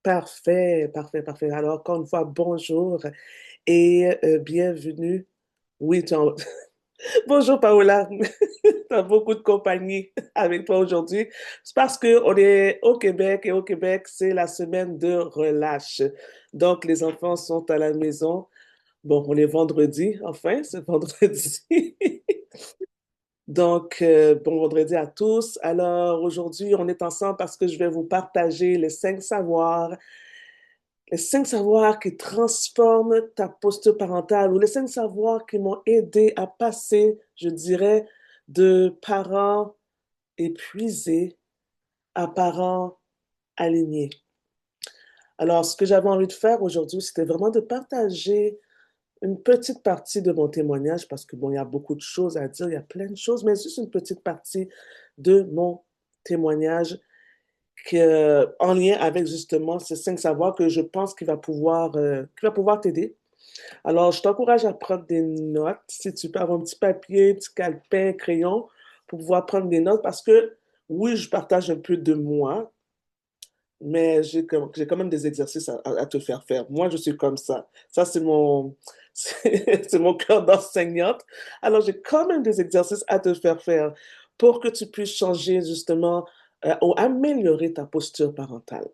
Parfait, parfait, parfait. Alors, encore une fois, bonjour et bienvenue. Oui, bonjour Paola. Tu as beaucoup de compagnie avec toi aujourd'hui. C'est parce qu'on est au Québec et au Québec, c'est la semaine de relâche. Donc, les enfants sont à la maison. Bon, on est vendredi, enfin, c'est vendredi. Donc, bon vendredi à tous. Alors, aujourd'hui, on est ensemble parce que je vais vous partager les cinq savoirs qui transforment ta posture parentale ou les cinq savoirs qui m'ont aidé à passer, je dirais, de parents épuisés à parents alignés. Alors, ce que j'avais envie de faire aujourd'hui, c'était vraiment de partager une petite partie de mon témoignage parce que, bon, il y a beaucoup de choses à dire, il y a plein de choses, mais juste une petite partie de mon témoignage en lien avec justement ces cinq savoirs que je pense qu'il va pouvoir t'aider. Alors, je t'encourage à prendre des notes. Si tu peux avoir un petit papier, un petit calepin, crayon, pour pouvoir prendre des notes, parce que oui, je partage un peu de moi, mais j'ai quand même des exercices à te faire faire. Moi, je suis comme ça. Ça, c'est c'est mon cœur d'enseignante. Alors, j'ai quand même des exercices à te faire faire pour que tu puisses changer justement ou améliorer ta posture parentale.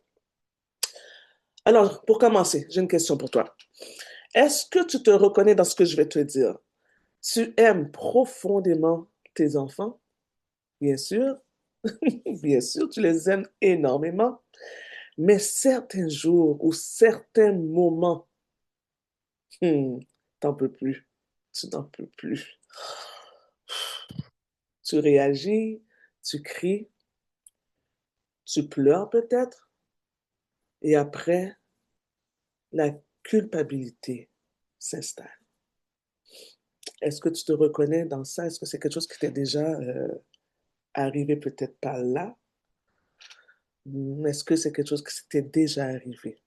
Alors, pour commencer, j'ai une question pour toi. Est-ce que tu te reconnais dans ce que je vais te dire? Tu aimes profondément tes enfants, bien sûr. Bien sûr, tu les aimes énormément. Mais certains jours ou certains moments, hmm, t'en peux plus. Tu n'en peux plus. Tu réagis, tu cries, tu pleures peut-être, et après, la culpabilité s'installe. Est-ce que tu te reconnais dans ça? Est-ce que c'est quelque chose qui t'est déjà arrivé peut-être pas là? Est-ce que c'est quelque chose qui t'est déjà arrivé?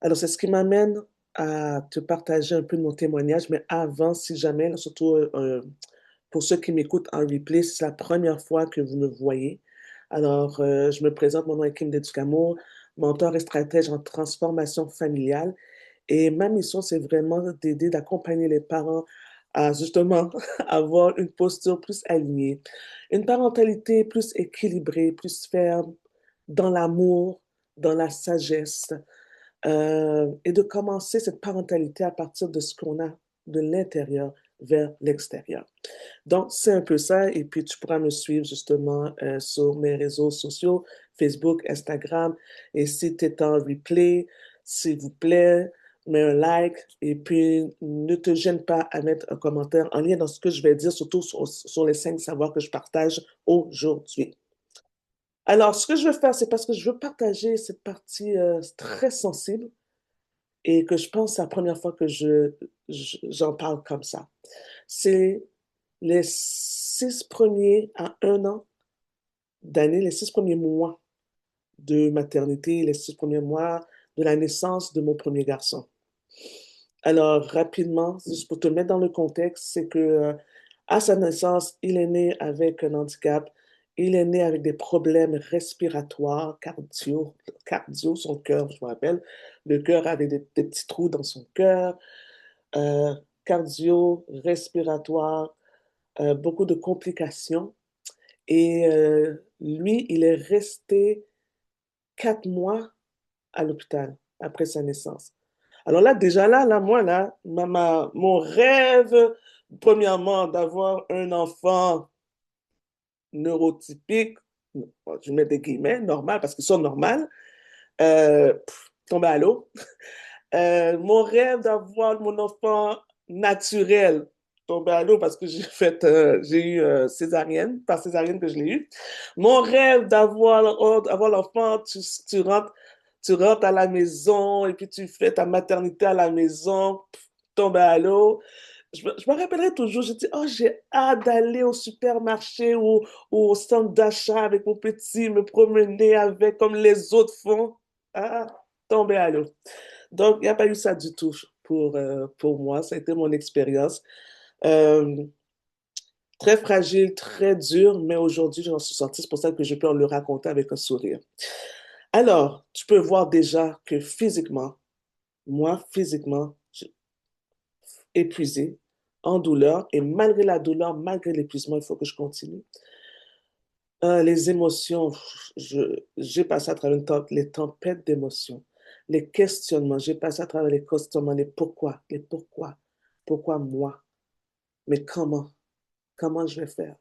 Alors, c'est ce qui m'amène à te partager un peu de mon témoignage, mais avant, si jamais, là, surtout pour ceux qui m'écoutent en replay, c'est la première fois que vous me voyez. Alors, je me présente, mon nom est Kim Deducamo, mentor et stratège en transformation familiale. Et ma mission, c'est vraiment d'aider, d'accompagner les parents à justement avoir une posture plus alignée, une parentalité plus équilibrée, plus ferme, dans l'amour, dans la sagesse, et de commencer cette parentalité à partir de ce qu'on a de l'intérieur vers l'extérieur. Donc, c'est un peu ça. Et puis, tu pourras me suivre justement sur mes réseaux sociaux, Facebook, Instagram. Et si tu es en replay, s'il vous plaît, mets un like et puis ne te gêne pas à mettre un commentaire en lien dans ce que je vais dire, surtout sur les cinq savoirs que je partage aujourd'hui. Alors, ce que je veux faire, c'est parce que je veux partager cette partie très sensible et que je pense que c'est la première fois que j'en parle comme ça. C'est les 6 premiers à 1 an d'année, les 6 premiers mois de maternité, les 6 premiers mois de la naissance de mon premier garçon. Alors, rapidement, juste pour te mettre dans le contexte, c'est que à sa naissance, il est né avec un handicap, il est né avec des problèmes respiratoires, cardio, son cœur, je me rappelle, le cœur avait des petits trous dans son cœur, euh, cardio, respiratoire, beaucoup de complications. Et lui, il est resté 4 mois à l'hôpital après sa naissance. Alors là, déjà là, moi, là, mon rêve, premièrement, d'avoir un enfant neurotypique, je mets des guillemets, normal, parce qu'ils sont normaux, tombé à l'eau. Mon rêve d'avoir mon enfant naturel tombé à l'eau parce que j'ai eu césarienne, par césarienne que je l'ai eu. Mon rêve avoir l'enfant, tu rentres à la maison et puis tu fais ta maternité à la maison, tombé à l'eau. Je me rappellerai toujours, je dis, oh, j'ai hâte d'aller au supermarché ou au centre d'achat avec mon petit, me promener avec comme les autres font. Ah, tombé à l'eau. Donc, il n'y a pas eu ça du tout pour moi. Ça a été mon expérience. Euh, Très fragile, très dure, mais aujourd'hui, j'en suis sortie. C'est pour ça que je peux le raconter avec un sourire. Alors, tu peux voir déjà que physiquement, moi, physiquement, épuisé, en douleur, et malgré la douleur, malgré l'épuisement, il faut que je continue. Les émotions, j'ai passé à travers les tempêtes d'émotions, les questionnements, j'ai passé à travers les questionnements, les pourquoi, pourquoi moi, mais comment je vais faire?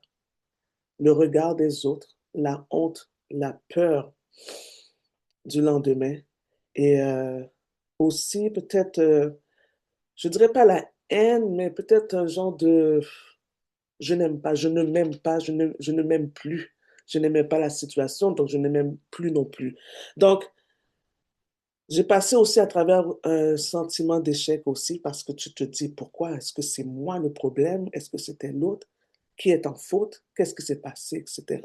Le regard des autres, la honte, la peur du lendemain et aussi peut-être, je dirais pas la haine, mais peut-être un genre de je n'aime pas, je ne m'aime pas, je ne m'aime plus. Je n'aimais pas la situation, donc je ne m'aime plus non plus. Donc, j'ai passé aussi à travers un sentiment d'échec aussi parce que tu te dis pourquoi? Est-ce que c'est moi le problème? Est-ce que c'était l'autre? Qui est en faute? Qu'est-ce qui s'est passé? Etc.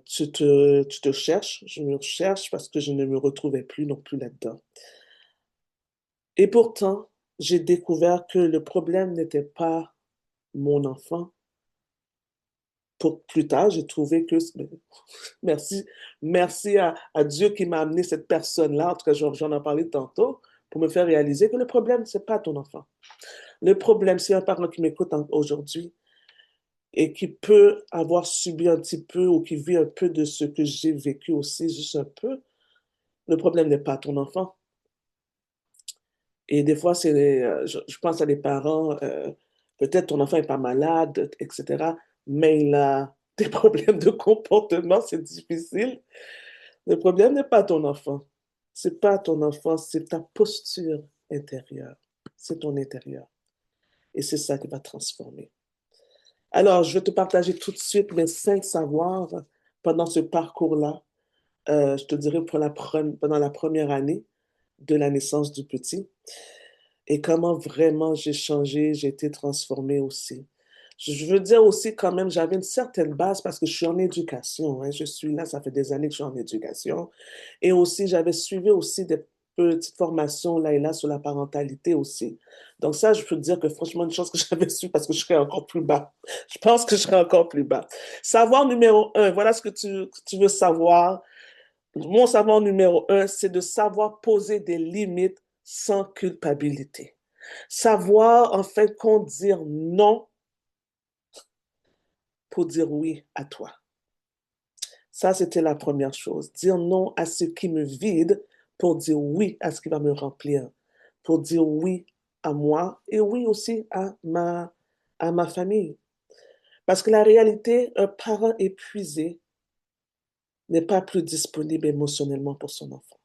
Tu te cherches, je me cherche parce que je ne me retrouvais plus non plus là-dedans. Et pourtant, j'ai découvert que le problème n'était pas mon enfant. Pour plus tard, j'ai trouvé que merci, merci à Dieu qui m'a amené cette personne-là, en tout cas, j'en ai parlé tantôt, pour me faire réaliser que le problème, c'est pas ton enfant. Le problème, c'est un parent qui m'écoute aujourd'hui et qui peut avoir subi un petit peu ou qui vit un peu de ce que j'ai vécu aussi, juste un peu. Le problème n'est pas ton enfant. Et des fois, je pense à des parents, peut-être ton enfant est pas malade, etc., mais il a des problèmes de comportement, c'est difficile. Le problème n'est pas ton enfant. C'est pas ton enfant, c'est ta posture intérieure. C'est ton intérieur. Et c'est ça qui va transformer. Alors, je vais te partager tout de suite mes 5 savoirs pendant ce parcours-là. Je te dirais pendant la première année de la naissance du petit et comment vraiment j'ai changé, j'ai été transformée aussi. Je veux dire aussi quand même, j'avais une certaine base parce que je suis en éducation, hein. Je suis là, ça fait des années que je suis en éducation. Et aussi, j'avais suivi aussi des petites formations là et là sur la parentalité aussi. Donc ça, je peux te dire que franchement, une chose que j'avais su parce que je serais encore plus bas. Je pense que je serais encore plus bas. Savoir numéro un, voilà ce que tu veux savoir. Mon savoir numéro un, c'est de savoir poser des limites sans culpabilité. Savoir, en fait, qu'on dire non pour dire oui à toi. Ça, c'était la première chose. Dire non à ce qui me vide pour dire oui à ce qui va me remplir. Pour dire oui à moi et oui aussi à ma famille. Parce que la réalité, un parent épuisé n'est pas plus disponible émotionnellement pour son enfant.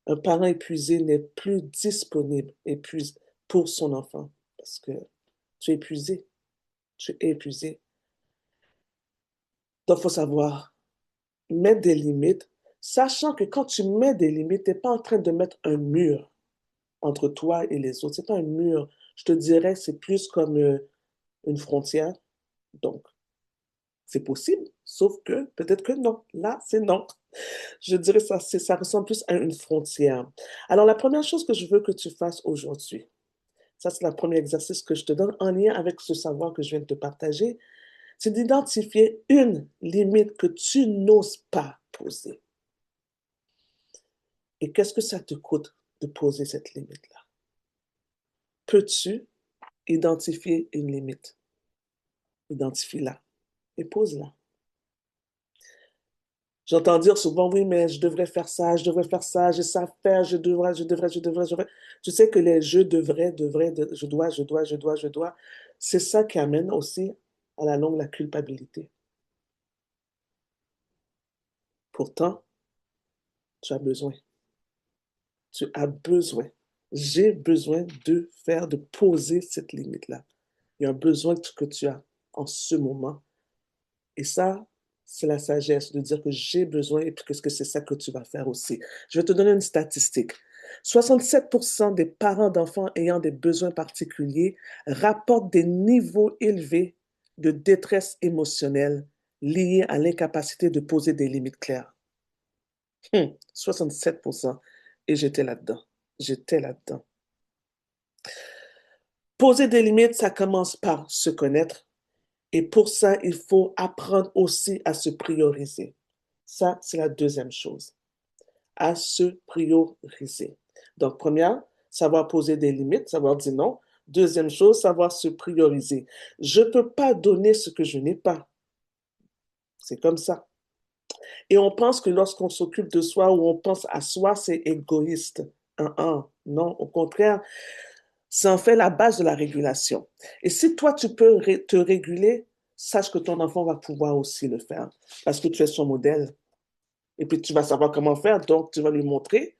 Un parent épuisé n'est plus disponible pour son enfant parce que tu es épuisé. Tu es épuisé. Donc, il faut savoir mettre des limites, sachant que quand tu mets des limites, tu n'es pas en train de mettre un mur entre toi et les autres. C'est pas un mur. Je te dirais, c'est plus comme une frontière. Donc, c'est possible, sauf que peut-être que non. Là, c'est non. Je dirais ça, ça ressemble plus à une frontière. Alors, la première chose que je veux que tu fasses aujourd'hui, ça, c'est le premier exercice que je te donne en lien avec ce savoir que je viens de te partager, c'est d'identifier une limite que tu n'oses pas poser. Et qu'est-ce que ça te coûte de poser cette limite-là? Peux-tu identifier une limite? Identifie-la et pose-la. J'entends dire souvent, oui, mais je devrais faire ça, je devrais faire ça, j'ai ça à faire, je devrais. Tu sais que les je devrais, je dois, c'est ça qui amène aussi à la longue la culpabilité. Pourtant, tu as besoin. Tu as besoin. J'ai besoin de poser cette limite-là. Il y a un besoin que tu as en ce moment. Et ça, c'est la sagesse de dire que j'ai besoin et puis que c'est ça que tu vas faire aussi. Je vais te donner une statistique. 67% des parents d'enfants ayant des besoins particuliers rapportent des niveaux élevés de détresse émotionnelle liés à l'incapacité de poser des limites claires. 67%. Et j'étais là-dedans. J'étais là-dedans. Poser des limites, ça commence par se connaître. Et pour ça, il faut apprendre aussi à se prioriser. Ça, c'est la deuxième chose, à se prioriser. Donc, première, savoir poser des limites, savoir dire non. Deuxième chose, savoir se prioriser. Je ne peux pas donner ce que je n'ai pas. C'est comme ça. Et on pense que lorsqu'on s'occupe de soi ou on pense à soi, c'est égoïste. Non, au contraire, c'est en fait la base de la régulation. Et si toi, tu peux te réguler, sache que ton enfant va pouvoir aussi le faire parce que tu es son modèle. Et puis, tu vas savoir comment faire, donc tu vas lui montrer,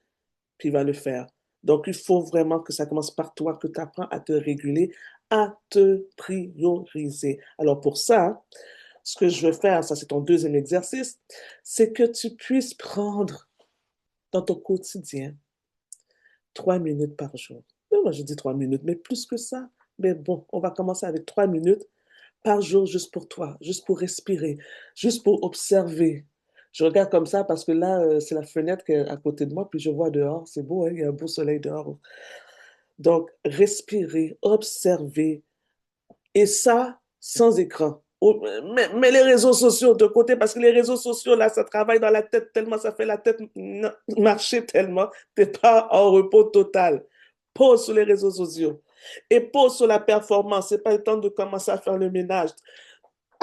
puis il va le faire. Donc, il faut vraiment que ça commence par toi, que tu apprends à te réguler, à te prioriser. Alors, pour ça, ce que je veux faire, ça c'est ton deuxième exercice, c'est que tu puisses prendre dans ton quotidien 3 minutes par jour. Moi, je dis 3 minutes, mais plus que ça. Mais bon, on va commencer avec 3 minutes par jour juste pour toi, juste pour respirer, juste pour observer. Je regarde comme ça parce que là, c'est la fenêtre qui est à côté de moi, puis je vois dehors. C'est beau, hein, il y a un beau soleil dehors. Donc, respirer, observer, et ça, sans écran. Mais les réseaux sociaux de côté, parce que les réseaux sociaux, là, ça travaille dans la tête tellement, ça fait la tête marcher tellement, t'es pas en repos total. Pause sur les réseaux sociaux. Et pause sur la performance. C'est pas le temps de commencer à faire le ménage.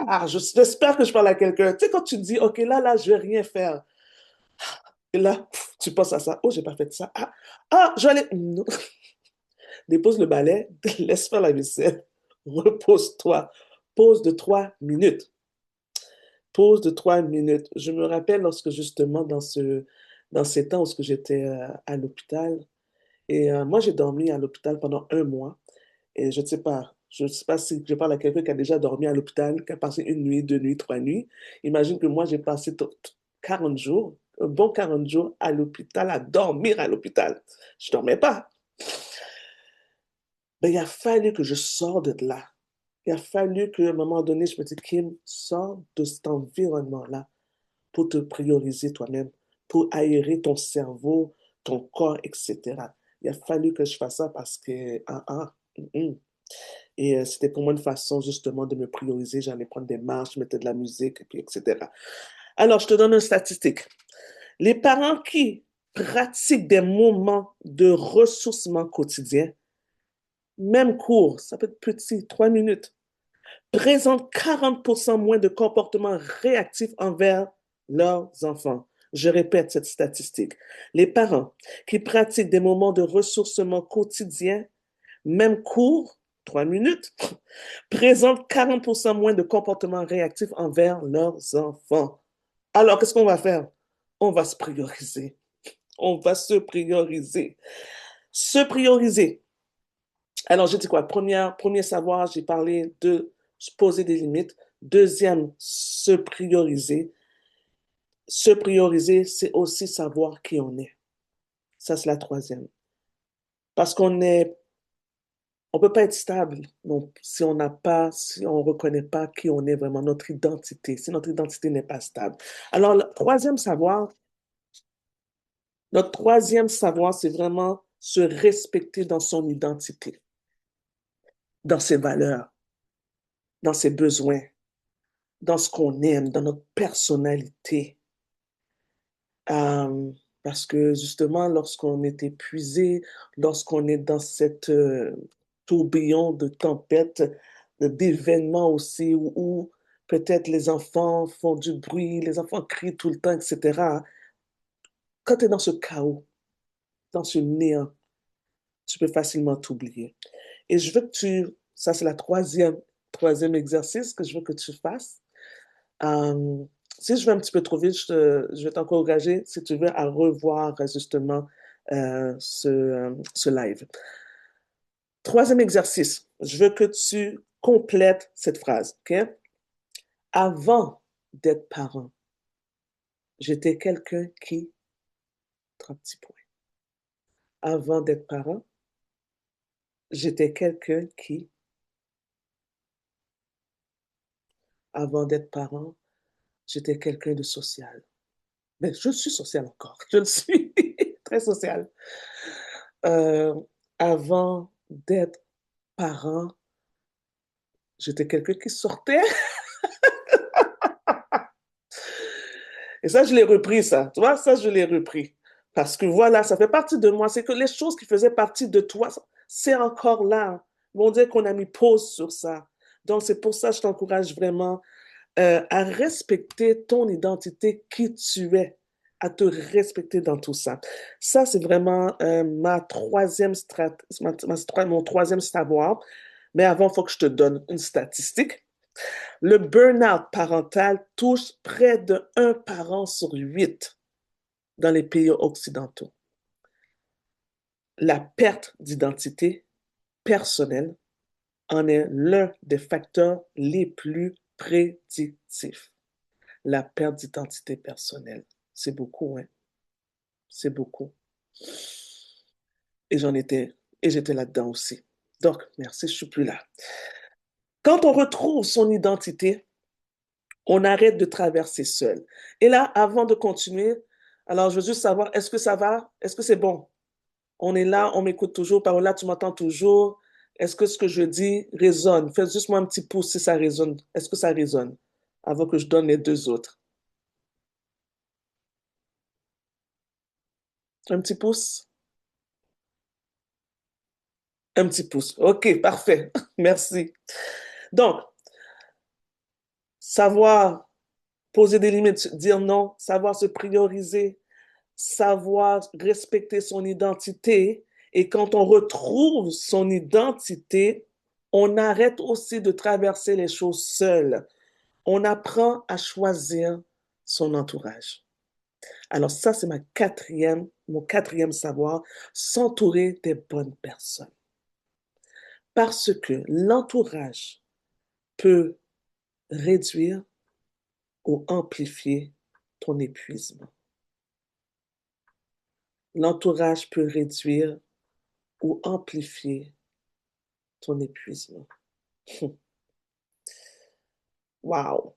Ah, j'espère que je parle à quelqu'un. Tu sais, quand tu dis, OK, là, je vais rien faire. Et là, tu penses à ça. Oh, j'ai pas fait ça. Je vais aller. Non. Dépose le balai, laisse faire la vaisselle, repose-toi. Pause de 3 minutes. Pause de 3 minutes. Je me rappelle lorsque justement dans ces temps où j'étais à l'hôpital, et moi j'ai dormi à l'hôpital pendant un mois, et je ne sais pas si je parle à quelqu'un qui a déjà dormi à l'hôpital, qui a passé une nuit, 2 nuits, 3 nuits. Imagine que moi j'ai passé 40 jours, un bon 40 jours à l'hôpital, à dormir à l'hôpital. Je ne dormais pas. Ben, il a fallu que je sorte de là. Il a fallu qu'à un moment donné, je me dise, Kim, sors de cet environnement-là pour te prioriser toi-même, pour aérer ton cerveau, ton corps, etc. Il a fallu que je fasse ça parce que, Et c'était pour moi une façon justement de me prioriser. J'allais prendre des marches, je mettais de la musique, et puis etc. Alors, je te donne une statistique. Les parents qui pratiquent des moments de ressourcement quotidien, même court, ça peut être petit, 3 minutes, présentent 40% moins de comportements réactifs envers leurs enfants. Je répète cette statistique. Les parents qui pratiquent des moments de ressourcement quotidien, même court, 3 minutes, présentent 40% moins de comportements réactifs envers leurs enfants. Alors, qu'est-ce qu'on va faire? On va se prioriser. On va se prioriser. Se prioriser. Alors, j'ai dit quoi? Premier savoir, j'ai parlé de se poser des limites. Deuxième, se prioriser. Se prioriser, c'est aussi savoir qui on est. Ça, c'est la troisième. Parce on peut pas être stable donc, si on n'a pas, si on reconnaît pas qui on est vraiment, notre identité, si notre identité n'est pas stable. Alors, notre troisième savoir, c'est vraiment se respecter dans son identité, dans ses valeurs, dans ses besoins, dans ce qu'on aime, dans notre personnalité. Euh, Parce que justement, lorsqu'on est épuisé, lorsqu'on est dans cette tourbillon de tempêtes, d'événements aussi, où peut-être les enfants font du bruit, les enfants crient tout le temps, etc. Quand tu es dans ce chaos, dans ce néant, tu peux facilement t'oublier. Et je veux que ça c'est la troisième exercice que je veux que tu fasses. Euh, Si je vais un petit peu trop vite, je vais t'encourager, si tu veux, à revoir justement ce live. Troisième exercice, je veux que tu complètes cette phrase. OK? Avant d'être parent, j'étais quelqu'un qui, trois petits points. Avant d'être parent, j'étais quelqu'un qui, avant d'être parent, j'étais quelqu'un de social. Mais je suis social encore. Je le suis très social. Euh, Avant d'être parent, j'étais quelqu'un qui sortait. Et ça, je l'ai repris, ça. Tu vois, ça, je l'ai repris. Parce que voilà, ça fait partie de moi. C'est que les choses qui faisaient partie de toi, c'est encore là. On dirait qu'on a mis pause sur ça. Donc, c'est pour ça que je t'encourage vraiment à respecter ton identité, qui tu es, à te respecter dans tout ça. Ça, c'est vraiment mon troisième savoir. Mais avant, il faut que je te donne une statistique. Le burn-out parental touche près de un parent sur 8 dans les pays occidentaux. La perte d'identité personnelle en est l'un des facteurs les plus prédictifs. La perte d'identité personnelle. C'est beaucoup, hein? C'est beaucoup. Et j'étais là-dedans aussi. Donc, merci, je suis plus là. Quand on retrouve son identité, on arrête de traverser seul. Et là, avant de continuer, alors je veux juste savoir, est-ce que ça va? Est-ce que c'est bon? On est là, on m'écoute toujours. Parola, tu m'entends toujours? Est-ce que ce que je dis résonne? Fais juste moi un petit pouce si ça résonne. Est-ce que ça résonne? Avant que je donne les deux autres. Un petit pouce? Un petit pouce. OK, parfait. Merci. Donc, savoir poser des limites, dire non, savoir se prioriser, savoir respecter son identité. Et quand on retrouve son identité, on arrête aussi de traverser les choses seul. On apprend à choisir son entourage. Alors ça, c'est mon quatrième savoir, s'entourer des bonnes personnes. Parce que l'entourage peut réduire ou amplifier ton épuisement. L'entourage peut réduire ou amplifier ton épuisement. Wow!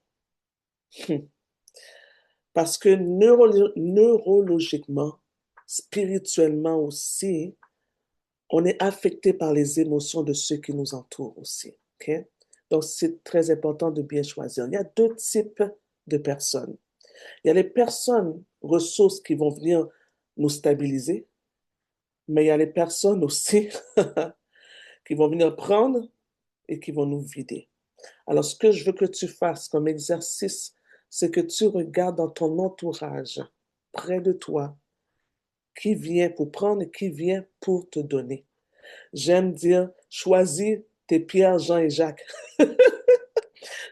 Parce que neurologiquement, spirituellement aussi, on est affecté par les émotions de ceux qui nous entourent aussi. Okay? Donc, c'est très important de bien choisir. Il y a deux types de personnes. Il y a les personnes ressources qui vont venir nous stabiliser, mais il y a les personnes aussi qui vont venir prendre et qui vont nous vider. Alors, ce que je veux que tu fasses comme exercice, c'est que tu regardes dans ton entourage, près de toi, qui vient pour prendre et qui vient pour te donner. J'aime dire, choisis tes Pierre, Jean et Jacques.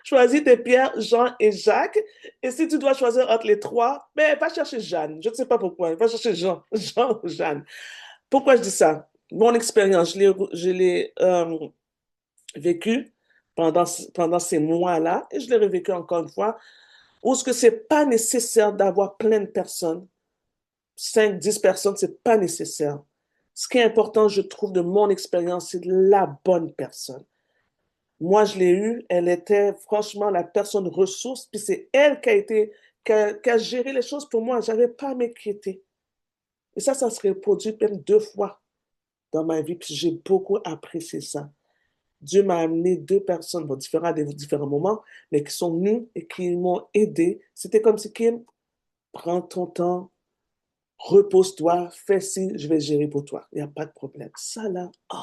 Choisis tes Pierre, Jean et Jacques. Et si tu dois choisir entre les trois, ben, va chercher Jeanne. Je ne sais pas pourquoi. Va chercher Jean, Jean ou Jeanne. Pourquoi je dis ça? Mon expérience, je l'ai vécu pendant ces mois-là, et je l'ai revécu encore une fois, où ce que c'est pas nécessaire d'avoir plein de personnes, 5, 10 personnes, c'est pas nécessaire. Ce qui est important, je trouve, de mon expérience, c'est la bonne personne. Moi, je l'ai eue, elle était franchement la personne ressource, puis c'est elle qui a géré les choses pour moi. J'avais pas à m'inquiéter. Et ça se reproduit même 2 fois dans ma vie, puis j'ai beaucoup apprécié ça. Dieu m'a amené 2 personnes, bon, différentes à des différents moments, mais qui sont venues et qui m'ont aidé. C'était comme si, Kim, prends ton temps, repose-toi, fais ci, je vais gérer pour toi. Il n'y a pas de problème. Ça, là, oh,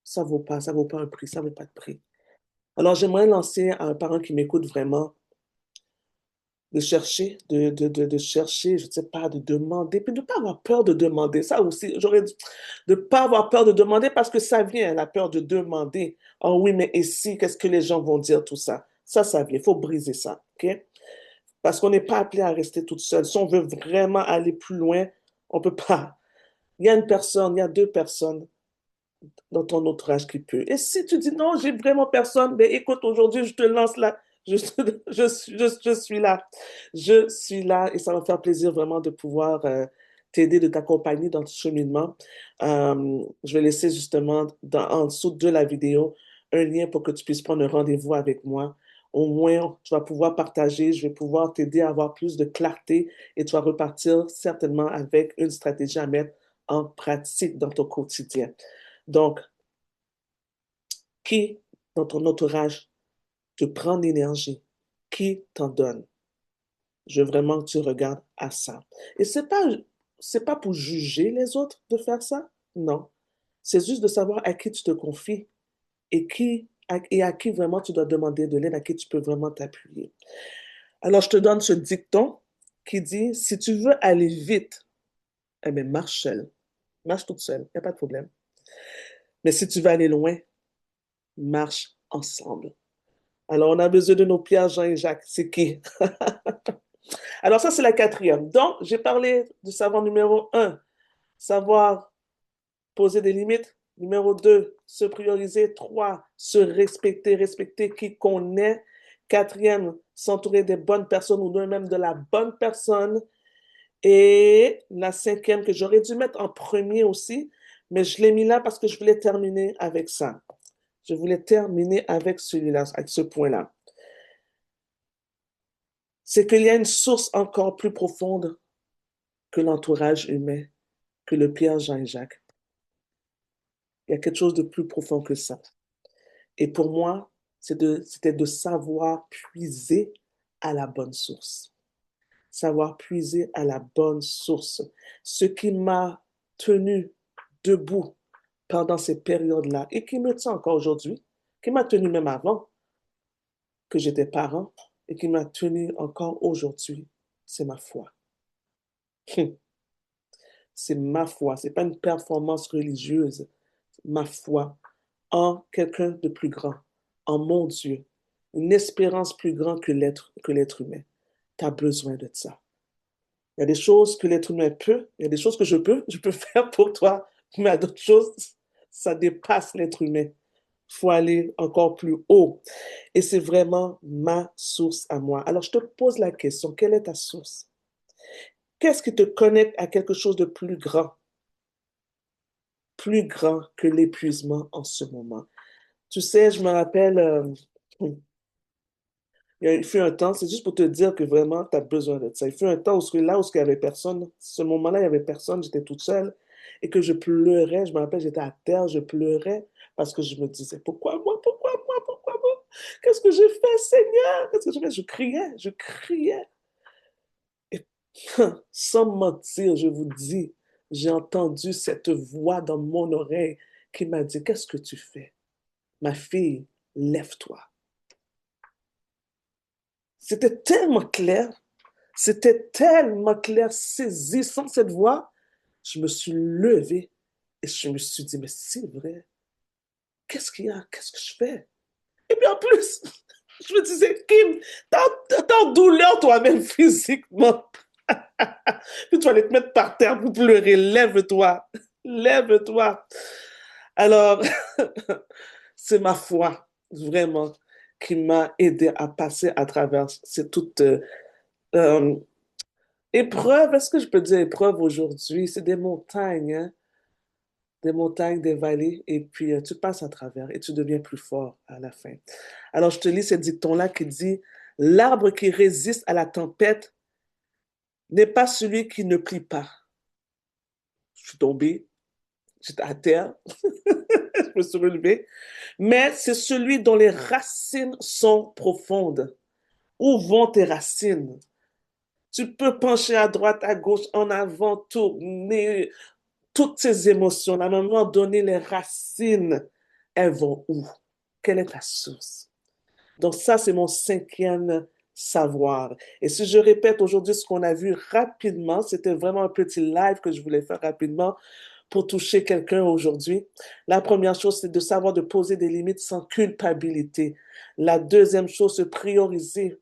ça vaut pas un prix, ça vaut pas de prix. Alors, j'aimerais lancer à un parent qui m'écoute vraiment de chercher, de chercher, je ne sais pas, de demander, puis de ne pas avoir peur de demander. Ça aussi, j'aurais dit, de ne pas avoir peur de demander parce que ça vient, la peur de demander. Oh oui, mais et si, qu'est-ce que les gens vont dire, tout ça? Ça vient. Il faut briser ça, OK? Parce qu'on n'est pas appelé à rester toute seule. Si on veut vraiment aller plus loin, on ne peut pas. Il y a une personne, il y a 2 personnes dans ton entourage qui peut. Et si tu dis non, j'ai vraiment personne, ben écoute, aujourd'hui, je te lance là. Je, je suis là. Je suis là et ça va me faire plaisir vraiment de pouvoir t'aider, de t'accompagner dans ce cheminement. Je vais laisser justement en dessous de la vidéo un lien pour que tu puisses prendre un rendez-vous avec moi. Au moins, tu vas pouvoir partager, je vais pouvoir t'aider à avoir plus de clarté et tu vas repartir certainement avec une stratégie à mettre en pratique dans ton quotidien. Donc, qui dans ton entourage te prend l'énergie? Qui t'en donne? Je veux vraiment que tu regardes à ça. Et c'est pas pour juger les autres de faire ça. Non. C'est juste de savoir à qui tu te confies et et à qui vraiment tu dois demander de l'aide, à qui tu peux vraiment t'appuyer. Alors, je te donne ce dicton qui dit, si tu veux aller vite, eh bien, marche seule. Marche toute seule, il n'y a pas de problème. Mais si tu veux aller loin, marche ensemble. Alors, on a besoin de nos Pierre, Jean et Jacques. C'est qui? Alors, ça, c'est la quatrième. Donc, j'ai parlé du savoir numéro un, savoir poser des limites. Numéro 2, se prioriser. 3, se respecter, respecter qui qu'on est. Quatrième, s'entourer des bonnes personnes ou même de la bonne personne. Et la cinquième que j'aurais dû mettre en premier aussi, mais je l'ai mis là parce que je voulais terminer avec ça. Je voulais terminer avec celui-là, avec ce point-là. C'est qu'il y a une source encore plus profonde que l'entourage humain, que le Pierre, Jean et Jacques. Il y a quelque chose de plus profond que ça. Et pour moi, c'était de savoir puiser à la bonne source. Savoir puiser à la bonne source. Ce qui m'a tenu debout pendant ces périodes-là et qui me tient encore aujourd'hui, qui m'a tenu même avant que j'étais parent et qui m'a tenu encore aujourd'hui, c'est ma foi. C'est ma foi, c'est pas une performance religieuse, ma foi en quelqu'un de plus grand, en mon Dieu, une espérance plus grande que l'être humain. Tu as besoin de ça. Il y a des choses que l'être humain peut, il y a des choses que je peux faire pour toi, mais il y a d'autres choses, ça dépasse l'être humain. Il faut aller encore plus haut. Et c'est vraiment ma source à moi. Alors, je te pose la question, quelle est ta source? Qu'est-ce qui te connecte à quelque chose de plus grand que l'épuisement en ce moment? Tu sais, je me rappelle, il fut un temps, c'est juste pour te dire que vraiment, tu as besoin de ça. Il fut un temps où là où il n'y avait personne, ce moment-là, il n'y avait personne, j'étais toute seule et que je pleurais. Je me rappelle, j'étais à terre, je pleurais parce que je me disais, pourquoi moi, pourquoi moi, pourquoi moi? Qu'est-ce que j'ai fait, Seigneur? Qu'est-ce que j'ai fait? Je criais, je criais. Et sans mentir, je vous dis, j'ai entendu cette voix dans mon oreille qui m'a dit, qu'est-ce que tu fais? Ma fille, lève-toi. C'était tellement clair, saisissant cette voix. Je me suis levée et je me suis dit, mais c'est vrai, qu'est-ce qu'il y a? Qu'est-ce que je fais? Et puis en plus, je me disais, Kim, t'es en douleur toi-même physiquement. Puis tu vas aller te mettre par terre pour pleurer. Lève-toi, lève-toi. Alors, c'est ma foi, vraiment, qui m'a aidé à passer à travers toute euh, épreuve. Est-ce que je peux dire épreuve aujourd'hui? C'est des montagnes, hein? Des montagnes, des vallées, et puis tu passes à travers et tu deviens plus fort à la fin. Alors, je te lis ce dicton-là qui dit, l'arbre qui résiste à la tempête n'est pas celui qui ne plie pas. Je suis tombée, j'étais à terre, je me suis relevée, mais c'est celui dont les racines sont profondes. Où vont tes racines? Tu peux pencher à droite, à gauche, en avant, tourner, toutes ces émotions, à un moment donné, les racines, elles vont où? Quelle est ta source? Donc ça, c'est mon cinquième savoir. Et si je répète aujourd'hui ce qu'on a vu rapidement, c'était vraiment un petit live que je voulais faire rapidement pour toucher quelqu'un aujourd'hui. La première chose, c'est de savoir de poser des limites sans culpabilité. La deuxième chose, se prioriser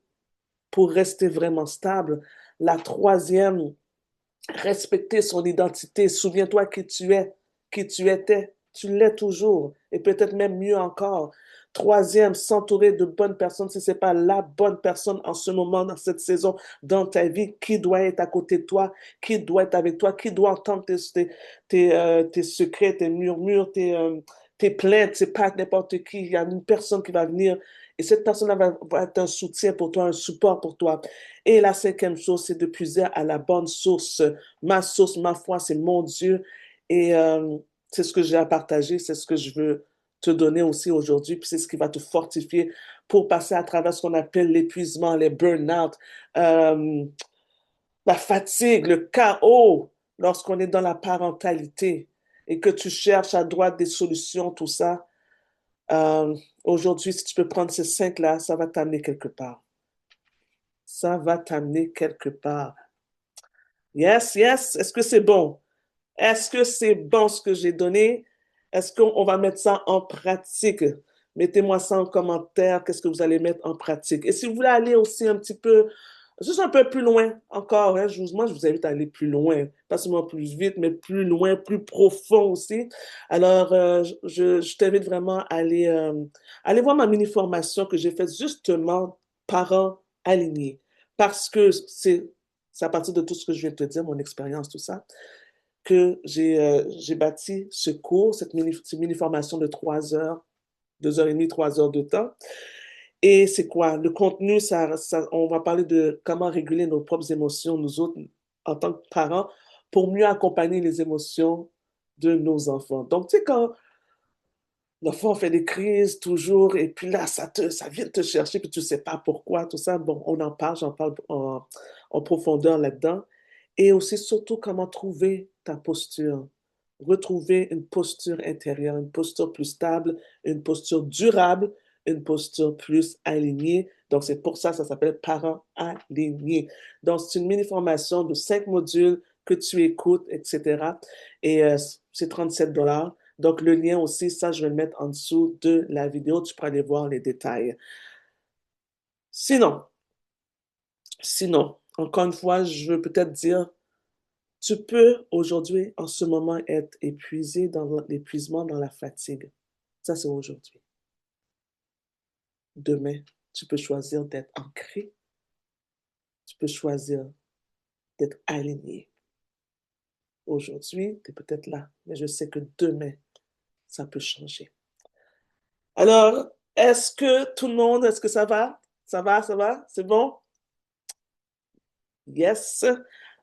pour rester vraiment stable. La troisième, respecter son identité. Souviens-toi qui tu es, qui tu étais. Tu l'es toujours et peut-être même mieux encore. Troisième, s'entourer de bonnes personnes. Si ce n'est pas la bonne personne en ce moment, dans cette saison, dans ta vie, qui doit être à côté de toi, qui doit être avec toi, qui doit entendre tes secrets, tes murmures, tes plaintes. C'est pas n'importe qui. Il y a une personne qui va venir et cette personne-là va être un soutien pour toi, un support pour toi. Et la cinquième chose, c'est de puiser à la bonne source. Ma source, ma foi, c'est mon Dieu. Et c'est ce que j'ai à partager, c'est ce que je veux te donner aussi aujourd'hui, puis c'est ce qui va te fortifier pour passer à travers ce qu'on appelle l'épuisement, les burn-out, euh, la fatigue, le chaos lorsqu'on est dans la parentalité et que tu cherches à droite des solutions, tout ça. Euh, Aujourd'hui, si tu peux prendre ces cinq-là, ça va t'amener quelque part. Ça va t'amener quelque part. Yes, yes. Est-ce que c'est bon? Est-ce que c'est bon ce que j'ai donné? Est-ce qu'on va mettre ça en pratique? Mettez-moi ça en commentaire. Qu'est-ce que vous allez mettre en pratique? Et si vous voulez aller aussi un petit peu, juste un peu plus loin encore, hein, moi, je vous invite à aller plus loin. Pas seulement plus vite, mais plus loin, plus profond aussi. Alors, je t'invite vraiment à aller voir ma mini-formation que j'ai faite justement parents alignés. Parce que c'est à partir de tout ce que je viens de te dire, mon expérience, tout ça que j'ai bâti ce cours, cette mini-formation de 3 heures, 2 heures et demie, 3 heures de temps. Et c'est quoi? Le contenu, on va parler de comment réguler nos propres émotions, nous autres, en tant que parents, pour mieux accompagner les émotions de nos enfants. Donc, tu sais, quand l'enfant fait des crises toujours, et puis là, ça vient te chercher, puis tu ne sais pas pourquoi, tout ça. Bon, on en parle, j'en parle en profondeur là-dedans. Et aussi, surtout, comment trouver ta posture. Retrouver une posture intérieure, une posture plus stable, une posture durable, une posture plus alignée. Donc, c'est pour ça, ça s'appelle Parents alignés. Donc, c'est une mini-formation de 5 modules que tu écoutes, etc. Et c'est 37 $. Donc, le lien aussi, ça, je vais le mettre en dessous de la vidéo. Tu pourras aller voir les détails. Sinon, encore une fois, je veux peut-être dire, tu peux aujourd'hui, en ce moment, être épuisé dans l'épuisement, dans la fatigue. Ça, c'est aujourd'hui. Demain, tu peux choisir d'être ancré. Tu peux choisir d'être aligné. Aujourd'hui, tu es peut-être là, mais je sais que demain, ça peut changer. Alors, est-ce que tout le monde, est-ce que ça va? Ça va, ça va? C'est bon? Yes.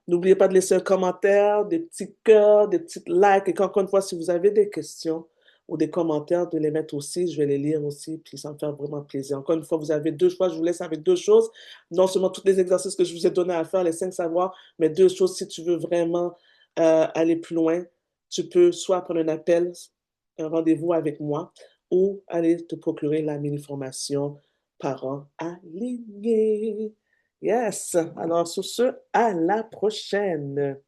N'oubliez pas de laisser un commentaire, des petits cœurs, des petites likes. Et encore une fois, si vous avez des questions ou des commentaires, de les mettre aussi. Je vais les lire aussi, puis ça me fait vraiment plaisir. Encore une fois, vous avez 2 choix. Je vous laisse avec 2 choses. Non seulement tous les exercices que je vous ai donnés à faire, les 5 savoirs, mais 2 choses si tu veux vraiment aller plus loin. Tu peux soit prendre un appel, un rendez-vous avec moi, ou aller te procurer la mini-formation Parents alignés. Yes. Alors, sur ce, à la prochaine.